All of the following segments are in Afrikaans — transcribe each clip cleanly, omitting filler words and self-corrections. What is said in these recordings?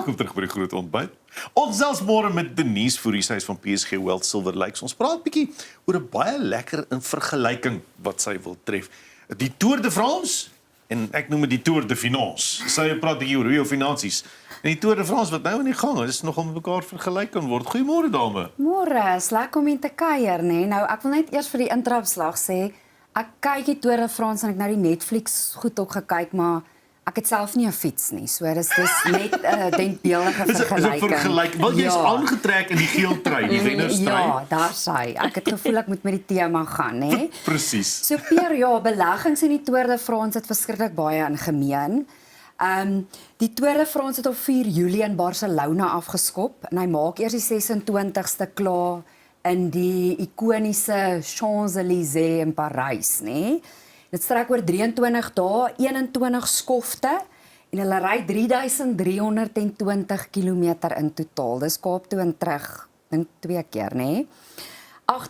Welkom terug by die groot ontbyt. Ons selfs môre met Denise Fourie, sy is van PSG Wealth Silver Lakes. Ons praat bietjie oor 'n baie lekker in vergelyking wat sy wil tref. Die Tour de France en ek noem dit die Tour de Finance. Sy praat bietjie oor jou finansies. En die Tour de France wat nou in die gang is, nog om mekaar vergelyk kan word. Goeiemôre dame. Môre, is lekker om hier te kuier, né? Nou, ek wil net eers vir die intrapslag sê, ek kyk die Tour de France en ek nou die Netflix goed ook gekyk, maar ek het self nie 'n fiets nie. So dis net 'n denkbeeldige vergelyking. Is 'n vergelyking. Wel jy's aangetrek in die geel trui, die wennerstrui. Ja, daar sy. Ek het gevoel ek moet met die tema gaan, né? Presies. So Pierre, ja, beleggings in die Tour de France het verskriklik baie in gemeen. Die Tour de France het op 4 Julie in Barcelona afgeskop en hy maak eers die 26ste klaar in die ikoniese Champs-Élysées in Parys, né? Dit strek oor 23 dae, 21 skofte en hulle ry 3320 km in totaal. Dis Kaap toe en terug, dink 2 keer, né?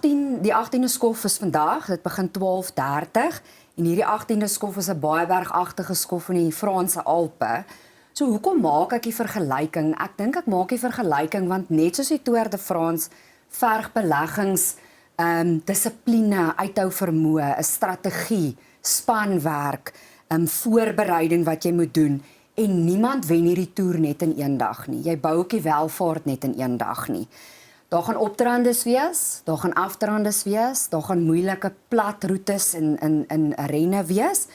Die 18de skof is vandag, dit begin 12:30 en hierdie 18de skof is 'n baie bergagtige skof in die Franse Alpe. So hoekom maak ek die vergelyking? Ek dink ek maak die vergelyking want net soos die Tour de France verg beleggings, dissipline, uithou vermoë, 'n strategie, spanwerk, voorbereiding wat jy moet doen en niemand wen hierdie toer net in een dag nie. Jy bou ook die welvaart net in een dag nie. Daar gaan opdrandes wees, daar gaan aftrandes wees, daar gaan moeilike plat roetes in renne wees.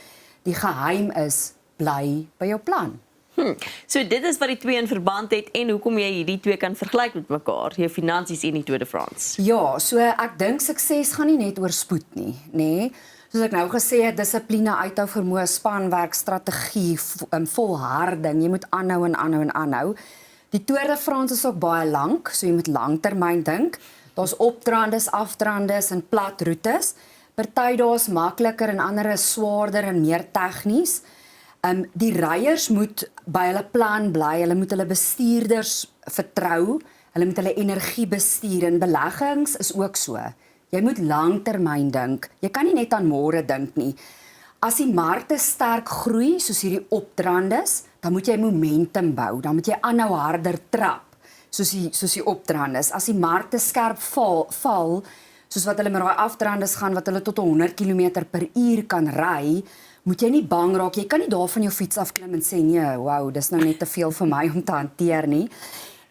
Die geheim is bly by jou plan. So dit is wat die twee in verband het en hoekom jy hierdie twee kan vergelyk met mekaar, jou finansies en die Tour de France. Ja, so ek dink sukses gaan nie net oor spoed nie, nê? Soos ek nou gesê het, dissipline, uithou vermoë, spanwerk, strategie, volharding. Jy moet aanhou en aanhou en aanhou. Die Tour de France is ook baie lank, so jy moet langtermyn dink. Daar's opdrandes, aftrandes en plat roetes. Party dae is makliker en ander is swaarder en meer tegnies. Die ryers moet by hulle plan bly, hulle moet hulle bestuurders vertrou, hulle moet hulle energie bestuur en beleggings is ook so. Jy moet langtermyn dink. Jy kan nie net aan môre dink nie. As die markte sterk groei, soos hierdie opdrandes, dan moet jy momentum bou, dan moet jy aanhou harder trap, soos die opdrandes. As die markte skerp val, soos wat hulle met daai aftrandes gaan, wat hulle tot 100 km/h kan ry, moet jy nie bang raak. Jy kan nie daar van jou fiets afklim en sê, nee, wow, dis nou net te veel vir my om te hanteer nie.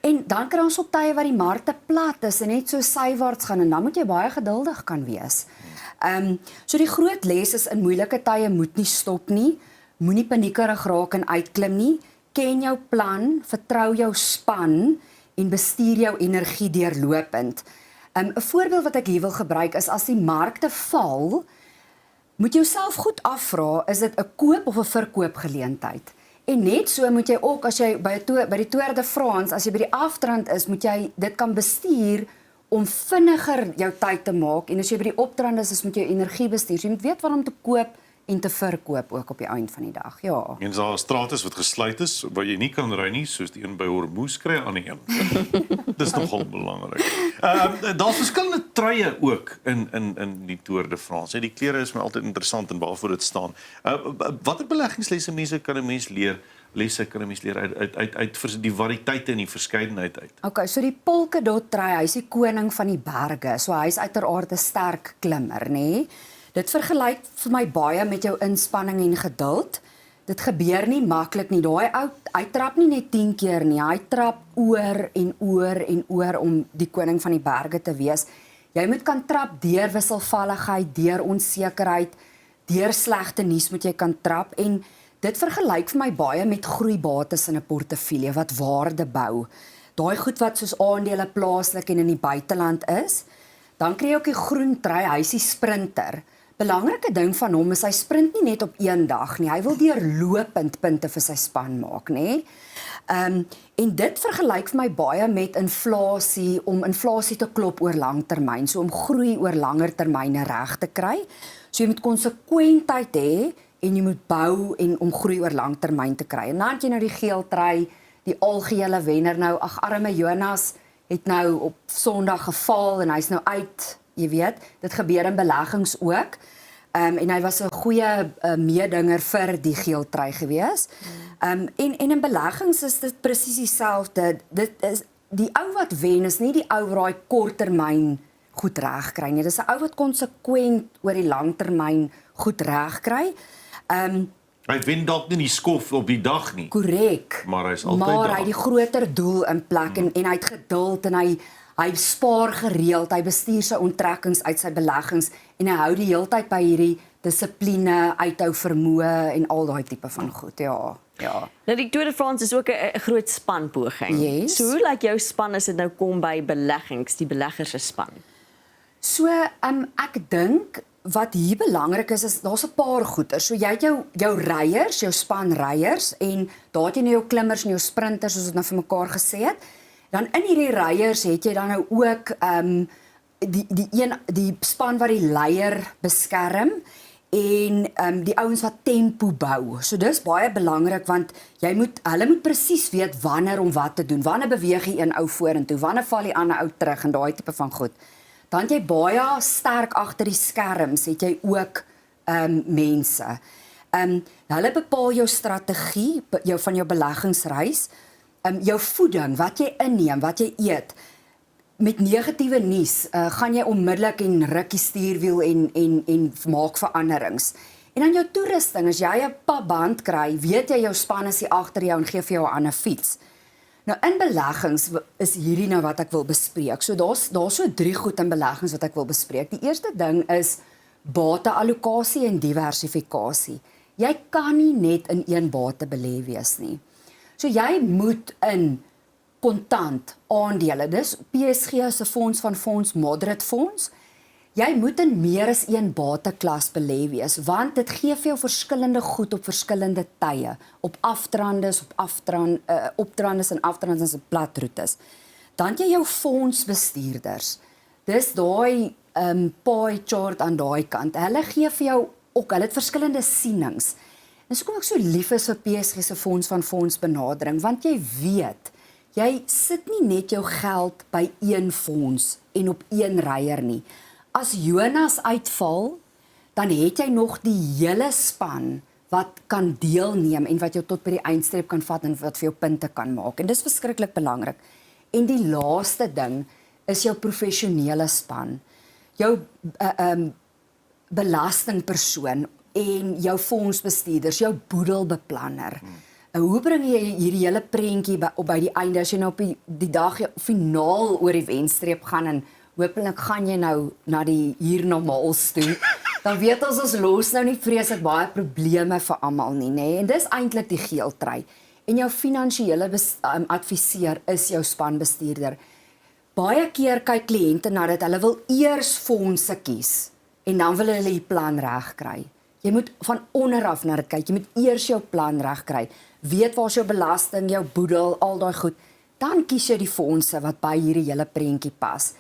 En dan kry ons op tye wat die markte plat is en net so sywaarts gaan en dan moet jy baie geduldig kan wees. So die groot les is in moeilike tye moet nie stop nie, moenie paniekerig raak en uitklim nie, ken jou plan, vertrou jou span en bestuur jou energie deurlopend. 'n Voorbeeld wat ek hier wil gebruik is as die markte val, moet jy jouself goed afvra, is dit 'n koop of 'n verkoopgeleentheid? En net so moet jy ook, as jy by die Tour de France, as jy by die aftrand is, moet jy dit kan bestuur om vinniger jou tyd te maak. En as jy by die optrand is moet jy energie bestuur. So jy moet weet wat om te koop en te verkoop ook op die eind van die dag. Ja. En daar strate is wat gesluit is, waar jy nie kan ry nie, soos die een by Hormuz kry aan die een. Dis nogal belangrik. Daar's verskillende truie ook in die Tour de France. Die klere is my altyd interessant en waarvoor dit staan. Watter beleggingslesse kan 'n mens leer? Lesse kan 'n mens leer uit die variëteite en die verskeidenheid uit. Okay, so die polkadot trui, hy is die koning van die berge. So hy is uiteraard 'n sterk klimmer, nê? Dit vergelyk vir my baie met jou inspanning en geduld. Dit gebeur nie maklik nie. Daai ou, hy trap nie net 10 keer nie. Hy trap oor en oor en oor om die koning van die berge te wees. Jy moet kan trap deur wisselvalligheid, deur onsekerheid, deur slegte nuus moet jy kan trap en dit vergelyk vir my baie met groeibates in 'n portefeulje wat waarde bou. Daai goed wat soos aandele plaaslik en in die buiteland is, dan kry jy ook die groen trui, hy is die sprinter. Belangrike ding van hom is hy sprint nie net op een dag nie. Hy wil deurlopend punte vir sy span maak, nê? En dit vergelyk vir my baie met inflasie, om inflasie te klop oor langtermyn, so om groei oor langer termyne reg te kry. So jy moet konsekwentheid hê en jy moet bou en om groei oor langtermyn te kry. En dan het jy nou die geel trui, die algehele wenner nou, ag arme Jonas het nou op Sondag geval en hy's nou uit, jy weet, dit gebeur in beleggings ook. En hy was 'n goeie meedinger vir die geeltrui gewees. En in beleggings is dit presies dieselfde. Dit is die ou wat wen is nie die ou wat daai korttermyn goed reg kry nie. Dis 'n ou wat konsekwent oor die langtermyn goed reg kry. Hy wen dalk nie die skof op die dag nie. Korrek. Maar hy's altyd Maar daar. hy het die groter doel in plek en hy het geduld en hy spaar gereeld, hy bestuur sy onttrekkings uit sy beleggings en hy hou die heeltyd by hierdie dissipline, uithou vermoë en al daai tipe van goed. Ja. Nou die Tour de France is ook 'n groot spanpoging. Yes. So hoe lyk jou span as dit nou kom by beleggings, die beleggers se span? So, ek dink wat hier belangrik is daar's 'n paar goeie. So jy het jou ryers, jou span ryers en daar het jy nou jou klimmers en jou sprinters soos ons nou vir mekaar gesê het. Dan in hierdie ryers het jy dan nou ook die span wat die leier beskerm en die ouens wat tempo bou. So dis baie belangrik want hulle moet presies weet wanneer om wat te doen. Wanneer beweeg jy een ou vorentoe, wanneer val die ander ou terug en daai tipe van goed. Dan het jy baie sterk agter die skerms, het jy ook mense. Hulle bepaal jou strategie van jou beleggingsreis, jou voeding, wat jy inneem, wat jy eet. Met negatiewe nuus gaan jy onmiddellik en ruk die stuurwiel en maak veranderings. En dan jou toerusting, as jy 'n papband kry, weet jy jou span is hier agter jou en gee vir jou 'n ander fiets. Nou in beleggings is hierdie nou wat ek wil bespreek. So daar's so 3 goed in beleggings wat ek wil bespreek. Die eerste ding is bateallokasie en diversifikasie. Jy kan nie net in een bate belê wees nie. So jy moet in kontant aandele. Dis PSG se fonds van fonds moderate fonds. Jy moet in meer as een bateklas belê wees want dit gee vir jou verskillende goed op verskillende tye, op aftrandes, optrandes en aftrandes en platroetes. Dan het jy jou fondsbestuurders. Dis daai pie chart aan daai kant. Hulle gee vir jou ook, hulle het verskillende sienings. En so kom ek so lief is vir PSG se fonds van fonds benadering want jy weet, jy sit nie net jou geld by een fonds en op een ryer nie. As Jonas uitval, dan het jy nog die hele span wat kan deelneem en wat jou tot by die eindstreep kan vat en wat vir jou punte kan maak. En dis verskriklik belangrik. En die laaste ding is jou professionele span. Jou belastingpersoon en jou fondsbestuurders, jou boedelbeplanner. Hoe bring jy hierdie hele prentjie by die einde as jy nou op die dag finaal oor die wenstreep gaan en hopelik gaan jy nou na die hiernamaals toe. Dan weet ons los nou nie vreeslik baie probleme vir almal nie, nê? En dis eintlik die geeltrui. En jou finansiële adviseur is jou spanbestuurder. Baie keer kyk kliënte na dit, hulle wil eers fondse kies en dan wil hulle die plan reg kry. Jy moet van onderaf na dit kyk. Jy moet eers jou plan reg kry. Weet waar's jou belasting, jou boedel, al daai goed. Dan kies jy die fondse wat by hierdie hele prentjie pas.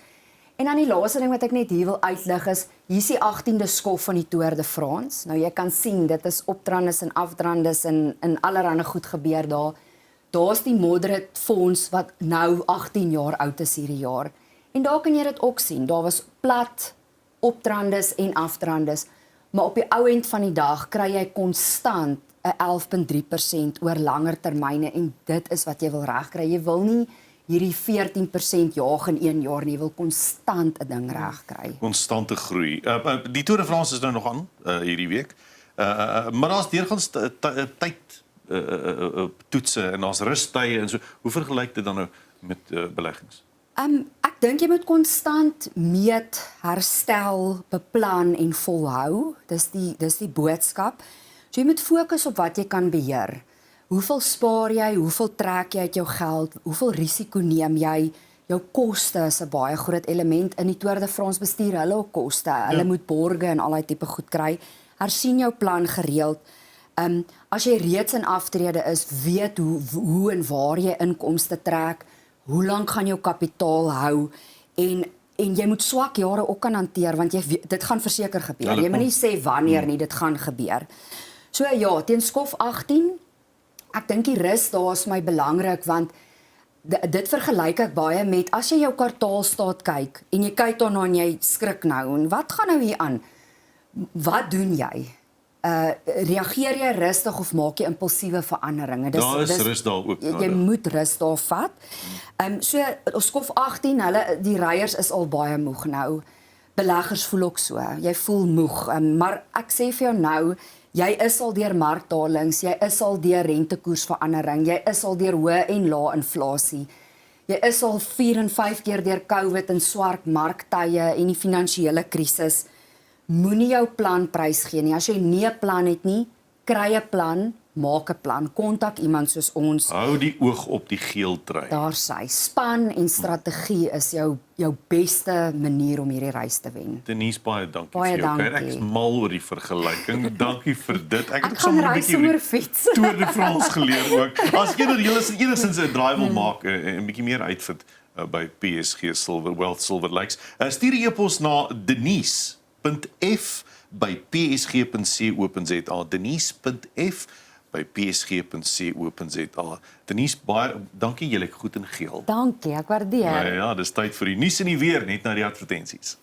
En dan die laaste ding wat ek net hier wil uitlig is, hier is die 18de skof van die Tour de France. Nou jy kan sien, dit is optrandes en aftrandes en allerhande goed gebeur daar. Daar's die moderate fonds wat nou 18 jaar oud is hierdie jaar. En daar kan jy dit ook sien. Daar was plat optrandes en aftrandes, maar op die ou end van die dag kry jy konstant 'n 11.3% oor langer termyne en dit is wat jy wil regkry. Jy wil nie hierdie 14% jaag in 1 jaar nie, jy wil konstant 'n ding regkry. Konstante groei. Die Tour de France is nou nog aan hierdie week. Maar daar's deurgangs tyd toetse en daar's rustye en so. Hoe vergelyk dit dan nou met beleggings? Ek dink jy moet konstant meet, herstel, beplan en volhou. Dis die boodskap. So jy moet fokus op wat jy kan beheer. Hoeveel spaar jy, hoeveel trek jy uit jou geld, hoeveel risiko neem jy? Jou koste is 'n baie groot element in die Tour de France bestuur, hulle ook koste. Hulle moet borge en al daai tipe goed kry. Hersien jou plan gereeld. As jy reeds in aftrede is, weet hoe en waar jy inkomste trek, hoe lank gaan jou kapitaal hou en jy moet swak jare ook kan hanteer want dit gaan verseker gebeur. Jy moet nie sê wanneer nie, dit gaan gebeur. So ja, teen skof 18, ek dink die rus daar is my belangrik want dit vergelyk ek baie met as jy jou kwartaalstaat kyk en jy kyk daarna en jy skrik nou en wat gaan nou hier aan? Wat doen jy? Reageer jy rustig of maak jy impulsiewe veranderinge? Daar is rus daar ook jy nodig. moet rus daar vat. So ons skof 18, die ryers is al baie moeg nou. Beleggers voel ook so. Jy voel moeg, maar ek sê vir jou nou, jy is al deur markdalings, jy is al deur rentekoersverandering, jy is al deur hoë en lae inflasie. Jy is al 4 en 5 keer deur COVID en swart marktye en die finansiële krisis. Moenie jou plan prys gee nie. As jy nie 'n plan het nie, kry 'n plan, maak 'n plan, kontak iemand soos ons. Hou die oog op die geel trui. Daar sy span en strategie is jou beste manier om hierdie reis te wen. Denise, baie dankie Baie vir jou kuier. Ek dankie. is mal oor die vergelyking. Dankie vir dit. Ek het Ek gaan sommer 'n ry bietjie sommer fiets. Tour de France geleer ook. As enigstens 'n draai wil maak en 'n bietjie meer uitvind by PSG Wealth Silver Lakes, stuur die e-pos na denise.f@psg.co.za. denise.f@psg.co.za. Denise, baie dankie, jy lyk goed en geel. Dankie, ek waardeer. Ja, dis tyd vir die nuus en die weer net na die advertensies.